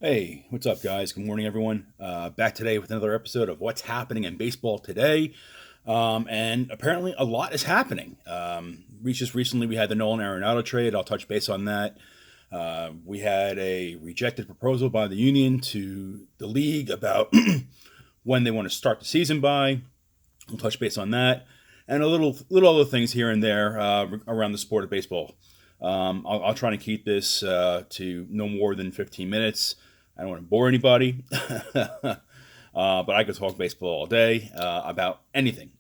Hey, what's up, guys? Good morning, everyone. Back today with another episode of What's Happening in Baseball Today. And apparently, a lot is happening. Just recently, we had the Nolan Arenado trade. I'll touch base on that. We had a rejected proposal by the union to the league about when they want to start the season by. We'll touch base on that, and a little other things here and there around the sport of baseball. I'll try to keep this to no more than 15 minutes. I don't want to bore anybody, but I could talk baseball all day about anything.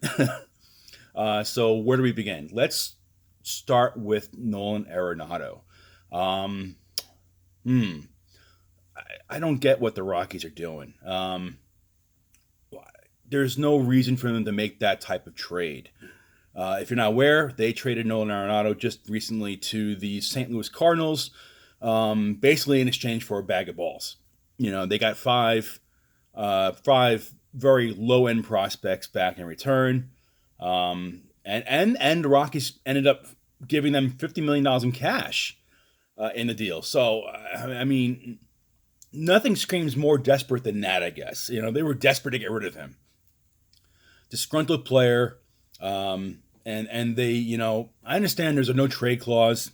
So where do we begin? Let's start with Nolan Arenado. Um, hmm, I don't get what the Rockies are doing. There's no reason for them to make that type of trade. If you're not aware, they traded Nolan Arenado just recently to the St. Louis Cardinals, basically in exchange for a bag of balls. They got five very low end prospects back in return, and the Rockies ended up giving them $50 million in cash in the deal. So I mean, nothing screams more desperate than that. I guess they were desperate to get rid of him. Disgruntled player. And they, I understand there's a no trade clause,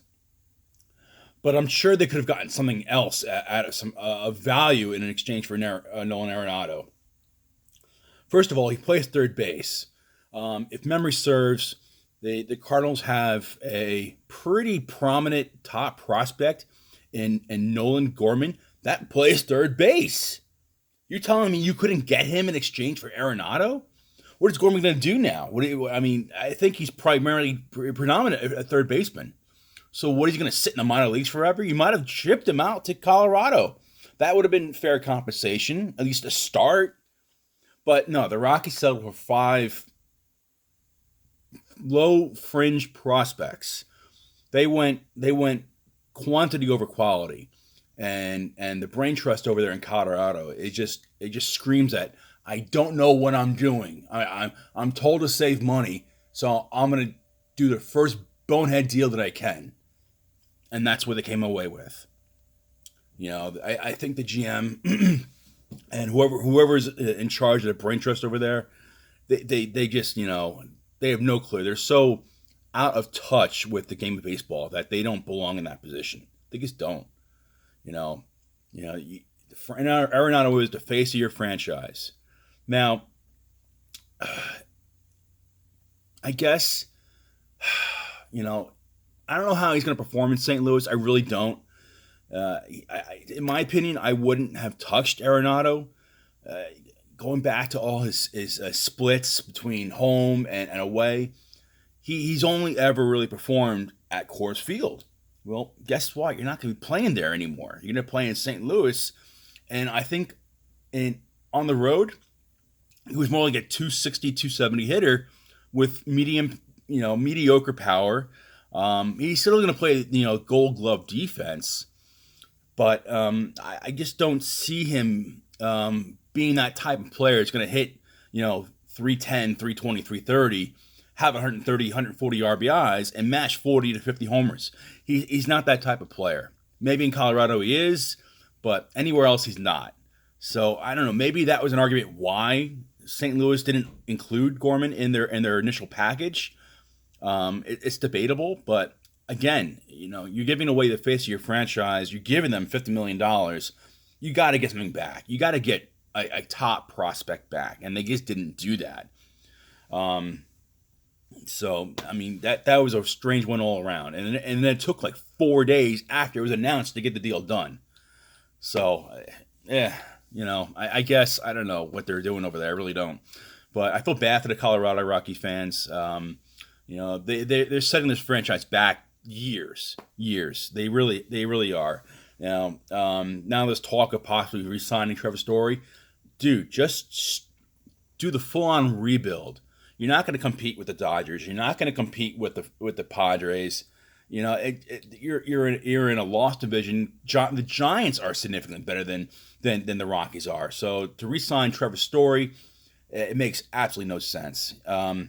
but I'm sure they could have gotten something else out of some value in an exchange for Nolan Arenado. First of all, he plays third base. If memory serves, the Cardinals have a pretty prominent top prospect in Nolan Gorman that plays third base. You're telling me you couldn't get him in exchange for Arenado? What is Gorman going to do now? I think he's primarily predominant at third baseman. So what is he going to sit in the minor leagues forever? You might have shipped him out to Colorado. That would have been fair compensation, at least a start. But no, the Rockies settled for five low fringe prospects. They went quantity over quality, and the brain trust over there in Colorado it just screams at I don't know what I'm doing. I'm told to save money, so I'm gonna do the first bonehead deal that I can, and that's what they came away with. I think the GM and whoever's in charge of the brain trust over there, they just they have no clue. They're so out of touch with the game of baseball that they don't belong in that position. They just don't. You know, you know. Arenado is the face of your franchise. Now, I guess, you know, I don't know how he's going to perform in St. Louis. I really don't. In my opinion, I wouldn't have touched Arenado. Uh, Going back to all his splits between home and away, he's only ever really performed at Coors Field. Well, guess what? You're not going to be playing there anymore. You're going to play in St. Louis, and I think in on the road, he was more like a 260, 270 hitter with mediocre power. He's still going to play, Gold Glove defense, but I just don't see him being that type of player. It's going to hit, 310, 320, 330, have 130, 140 RBIs, and mash 40 to 50 homers. He's not that type of player. Maybe in Colorado he is, but anywhere else he's not. So I don't know. Maybe that was an argument why St. Louis didn't include Gorman in their initial package. It's debatable, but again, you're giving away the face of your franchise. You're giving them $50 million. You got to get something back. You got to get a top prospect back, and they just didn't do that. Um, so I mean that was a strange one all around, and then it took like 4 days after it was announced to get the deal done. So yeah, I guess I don't know what they're doing over there. I really don't. But I feel bad for the Colorado Rocky fans. They're setting this franchise back years, years. They really are. Now there's talk of possibly re-signing Trevor Story. Dude, just do the full-on rebuild. You're not going to compete with the Dodgers. You're not going to compete with the Padres. You're in a lost division. The Giants are significantly better than the Rockies are. So to re-sign Trevor Story, it makes absolutely no sense. I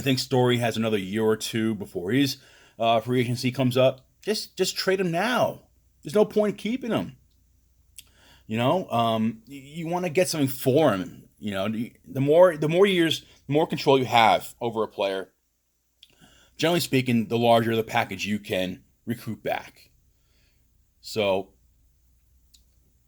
think Story has another year or two before his free agency comes up. Just trade him now. There's no point in keeping him. You want to get something for him. The more years, the more control you have over a player. Generally speaking, the larger the package you can recruit back. So,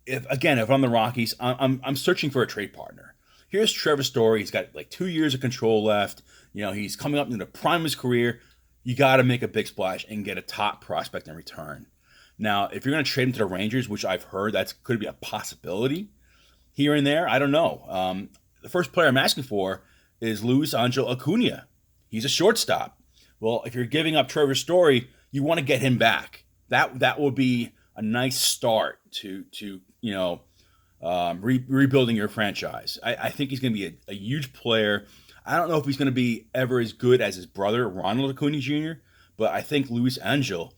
if I'm the Rockies, I'm searching for a trade partner. Here's Trevor Story. He's got like 2 years of control left. He's coming up into the prime of his career. You got to make a big splash and get a top prospect in return. Now, if you're going to trade him to the Rangers, which I've heard that could be a possibility here and there, I don't know. The first player I'm asking for is Luis Angel Acuna. He's a shortstop. Well, if you're giving up Trevor Story, you want to get him back. That will be a nice start to rebuilding your franchise. I think he's going to be a huge player. I don't know if he's going to be ever as good as his brother, Ronald Acuna Jr., but I think Luis Angel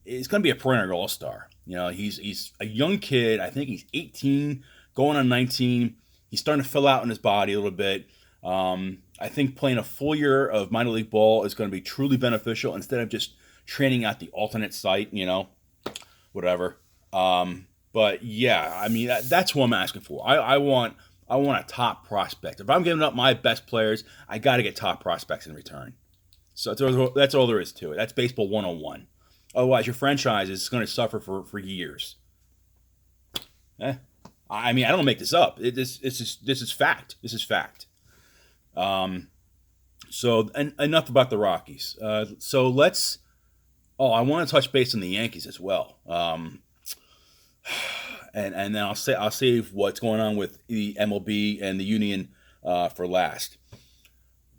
is going to be a perennial all-star. He's a young kid. I think he's 18, going on 19. He's starting to fill out in his body a little bit. I think playing a full year of minor league ball is going to be truly beneficial instead of just training at the alternate site, whatever. But yeah, I mean, that's what I'm asking for. I want a top prospect. If I'm giving up my best players, I got to get top prospects in return. So that's all there is to it. That's baseball 101. Otherwise, your franchise is going to suffer for years. I mean, I don't make this up. This is fact. This is fact. So enough about the Rockies. So let's. Oh, I want to touch base on the Yankees as well. And then I'll save what's going on with the MLB and the Union for last.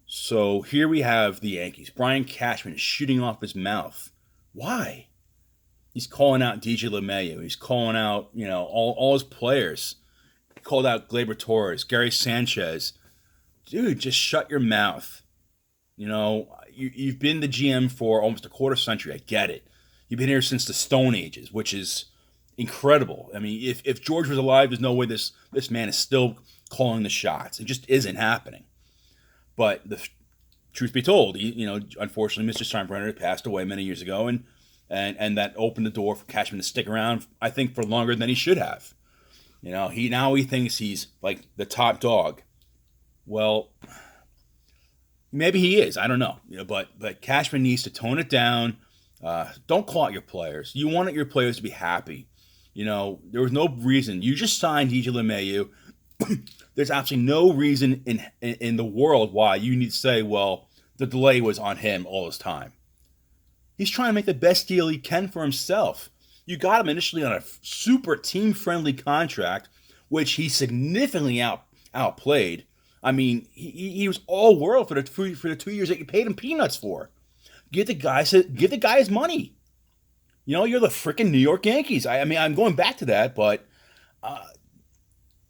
So here we have the Yankees. Brian Cashman is shooting off his mouth. Why? He's calling out DJ LeMahieu. He's calling out all his players. He called out Gleyber Torres, Gary Sanchez. Dude, just shut your mouth. You've been the GM for almost a quarter century. I get it. You've been here since the Stone Ages, which is incredible. I mean, if George was alive, there's no way this man is still calling the shots. It just isn't happening. But the truth be told, unfortunately, Mr. Steinbrenner passed away many years ago, and that opened the door for Cashman to stick around, I think, for longer than he should have. He thinks he's like the top dog. Well, maybe he is. I don't know. But Cashman needs to tone it down. Don't call out your players. You want your players to be happy. There was no reason. You just signed DJ LeMahieu. There's absolutely no reason in the world why you need to say, well, the delay was on him all this time. He's trying to make the best deal he can for himself. You got him initially on a super team-friendly contract, which he significantly outplayed. I mean, he was all world for the 2 years that you paid him peanuts for. Give the guy his money. You're the freaking New York Yankees. I mean, I'm going back to that, but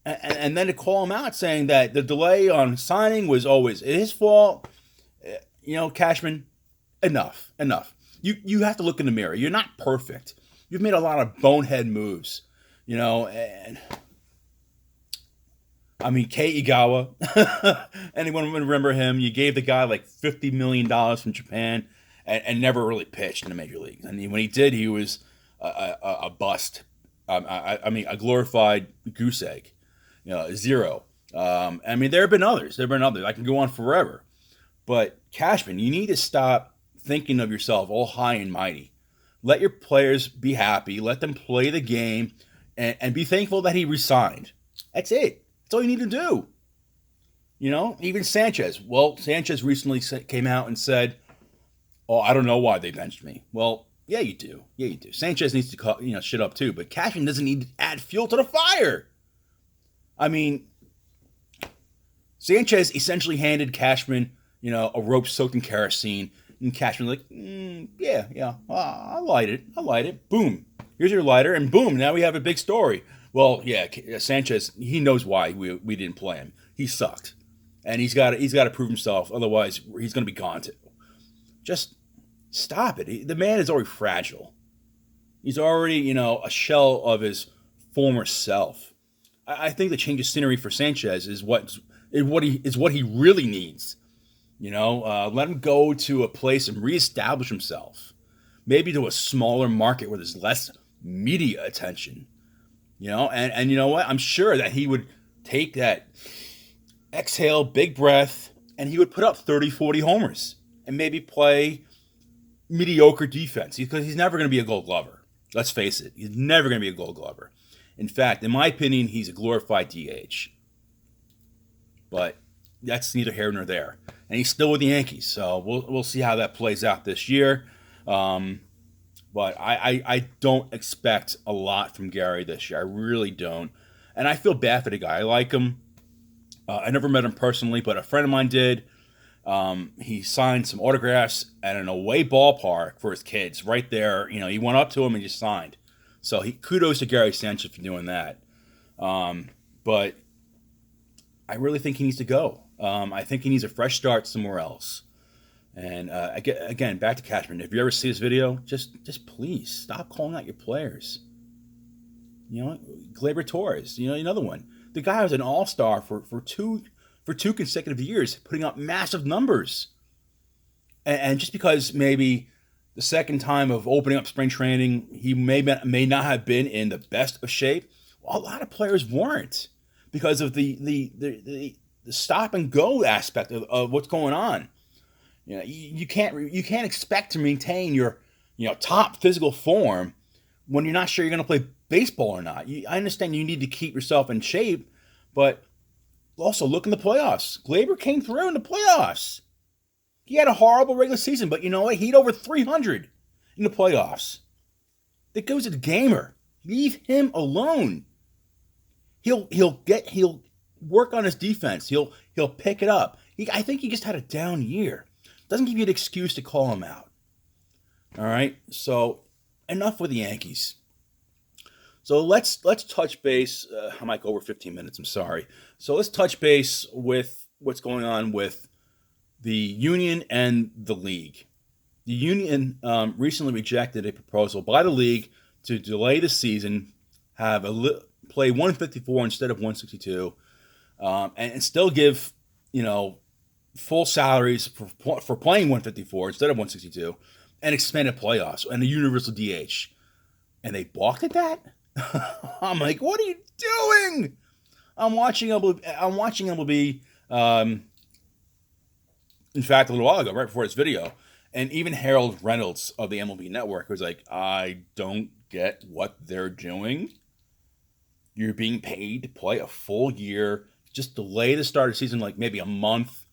and then to call him out saying that the delay on signing was always his fault. Cashman, enough. You have to look in the mirror. You're not perfect. You've made a lot of bonehead moves. And I mean, Kei Igawa, anyone would remember him? You gave the guy like $50 million from Japan and never really pitched in the major leagues. I mean, when he did, he was a bust. I mean, a glorified goose egg, zero. I mean, there have been others. I can go on forever. But Cashman, you need to stop thinking of yourself all high and mighty. Let your players be happy. Let them play the game and be thankful that he resigned. That's it. That's all you need to do. Even Sanchez. Well, Sanchez recently came out and said, "Oh, I don't know why they benched me." Well, yeah, you do. Sanchez needs to call, shit up too, but Cashman doesn't need to add fuel to the fire. I mean, Sanchez essentially handed Cashman, a rope soaked in kerosene, and Cashman's like, yeah, I'll light it. Boom, here's your lighter, and boom, now we have a big story. Well, yeah, Sanchez, he knows why we didn't play him. He sucked, and he's got to prove himself. Otherwise, he's going to be gone too. Just stop it. The man is already fragile. He's already, a shell of his former self. I think the change of scenery for Sanchez is what he really needs. Let him go to a place and reestablish himself. Maybe to a smaller market where there's less media attention. And you know what? I'm sure that he would take that exhale, big breath, and he would put up 30, 40 homers and maybe play mediocre defense because he's never going to be a Gold Glover. Let's face it. He's never going to be a Gold Glover. In fact, in my opinion, he's a glorified DH. But that's neither here nor there. And he's still with the Yankees, so we'll see how that plays out this year. But I don't expect a lot from Gary this year. I really don't. And I feel bad for the guy. I like him. I never met him personally, but a friend of mine did. He signed some autographs at an away ballpark for his kids right there. He went up to him and just signed. So kudos to Gary Sanchez for doing that. But I really think he needs to go. I think he needs a fresh start somewhere else. And again, back to Cashman. If you ever see this video, just please stop calling out your players. Gleyber Torres, another one. The guy was an all-star for two consecutive years, putting up massive numbers. And just because maybe the second time of opening up spring training, he may not have been in the best of shape. Well, a lot of players weren't because of the stop and go aspect of what's going on. You can't expect to maintain your top physical form when you're not sure you're going to play baseball or not. I understand you need to keep yourself in shape, but also look in the playoffs. Gleyber came through in the playoffs. He had a horrible regular season, but you know what? He hit over 300 in the playoffs. That goes to the gamer. Leave him alone. He'll work on his defense. He'll pick it up. I think he just had a down year. Doesn't give you an excuse to call him out. All right, so enough with the Yankees. So let's touch base. I might go over 15 minutes. I'm sorry. So let's touch base with what's going on with the union and the league. The union recently rejected a proposal by the league to delay the season, play 154 instead of 162, and still give full salaries for playing 154 instead of 162, and expanded playoffs and the universal DH. And they balked at that? I'm like, what are you doing? I'm watching MLB, in fact, a little while ago, right before this video, and even Harold Reynolds of the MLB Network was like, I don't get what they're doing. You're being paid to play a full year, just delay the start of the season like maybe a month,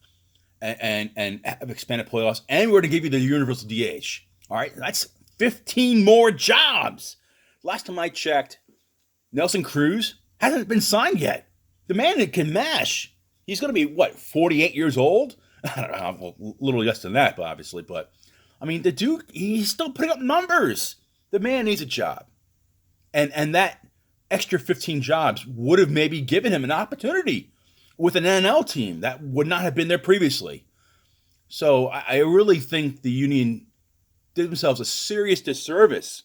and have expanded playoffs, and we're going to give you the universal DH. All right, that's 15 more jobs. Last time I checked, Nelson Cruz hasn't been signed yet. The man that can mash. He's going to be, 48 years old? I don't know, a little less than that, obviously. But, I mean, the Duke, he's still putting up numbers. The man needs a job. And that extra 15 jobs would have maybe given him an opportunity with an NL team that would not have been there previously. So I really think the union did themselves a serious disservice.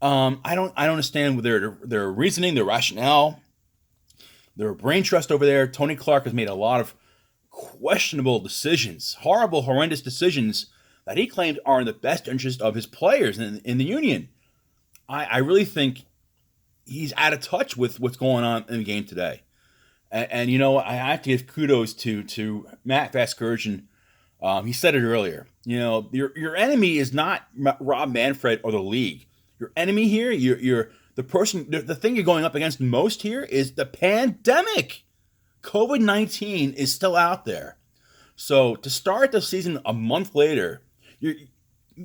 I don't understand their reasoning, their rationale, their brain trust over there. Tony Clark has made a lot of questionable decisions, horrendous decisions that he claimed are in the best interest of his players in the union. I really think he's out of touch with what's going on in the game today. And I have to give kudos to Matt Vasgersian. He said it earlier. Your enemy is not Rob Manfred or the league. Your enemy here, you're the person. The thing you're going up against most here is the pandemic. COVID-19 is still out there. So to start the season a month later, it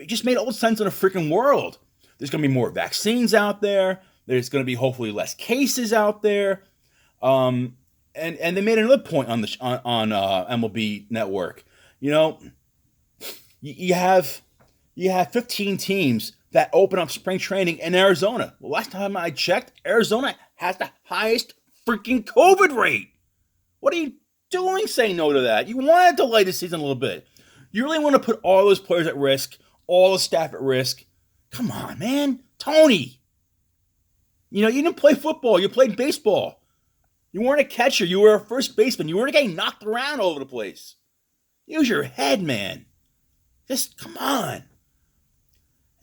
just made all the sense in the freaking world. There's going to be more vaccines out there. There's going to be hopefully less cases out there. And they made another point on MLB Network. You have 15 teams that open up spring training in Arizona. Well, last time I checked, Arizona has the highest freaking COVID rate. What are you doing saying no to that? You want to delay the season a little bit. You really want to put all those players at risk, all the staff at risk. Come on, man. Tony. You didn't play football. You played baseball. You weren't a catcher. You were a first baseman. You weren't getting knocked around all over the place. Use your head, man. Just come on.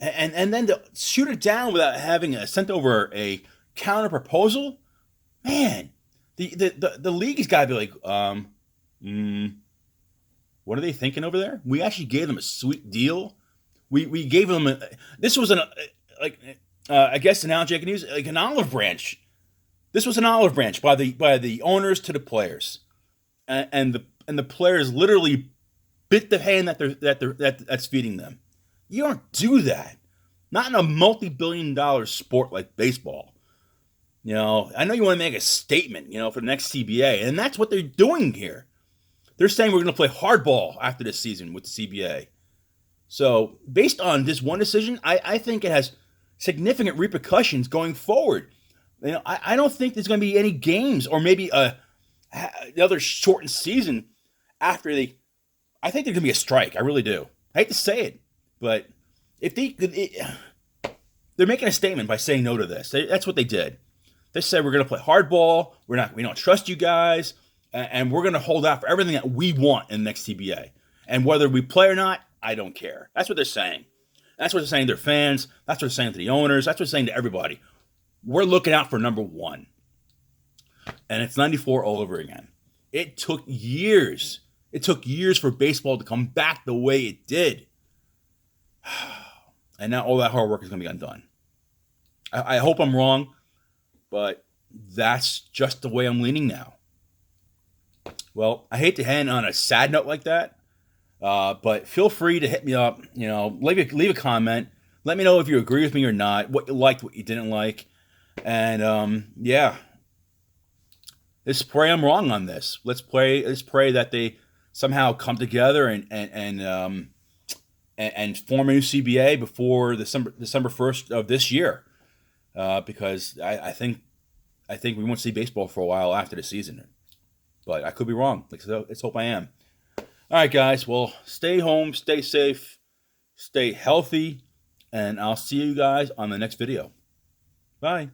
And then to shoot it down without having sent over a counter proposal, man, the league has got to be like, what are they thinking over there? We actually gave them a sweet deal. We gave them this was I guess an analogy I can use, like an olive branch. This was an olive branch by the owners to the players, and the players literally bit the hand that's feeding them. You don't do that. Not in a multi-billion-dollar sport like baseball. I know you want to make a statement, for the next CBA, and that's what they're doing here. They're saying we're going to play hardball after this season with the CBA. So, based on this one decision, I think it has significant repercussions going forward. I don't think there's going to be any games or maybe another shortened season after I think there's going to be a strike. I really do. I hate to say it, but if they're making a statement by saying no to this. That's what they did. They said we're going to play hardball. We don't trust you guys, and we're going to hold out for everything that we want in the next CBA. And whether we play or not, I don't care. That's what they're saying. That's what they're saying to their fans. That's what they're saying to the owners. That's what they're saying to everybody. We're looking out for number one. And it's 94 all over again. It took years. It took years for baseball to come back the way it did. And now all that hard work is going to be undone. I hope I'm wrong, but that's just the way I'm leaning now. Well, I hate to end on a sad note like that, but feel free to hit me up. Leave a comment. Let me know if you agree with me or not, what you liked, what you didn't like. And, let's pray I'm wrong on this. Let's pray that they somehow come together and form a new CBA before December 1st of this year. Because I think we won't see baseball for a while after the season. But I could be wrong. Let's hope I am. All right, guys. Well, stay home, stay safe, stay healthy, and I'll see you guys on the next video. Bye.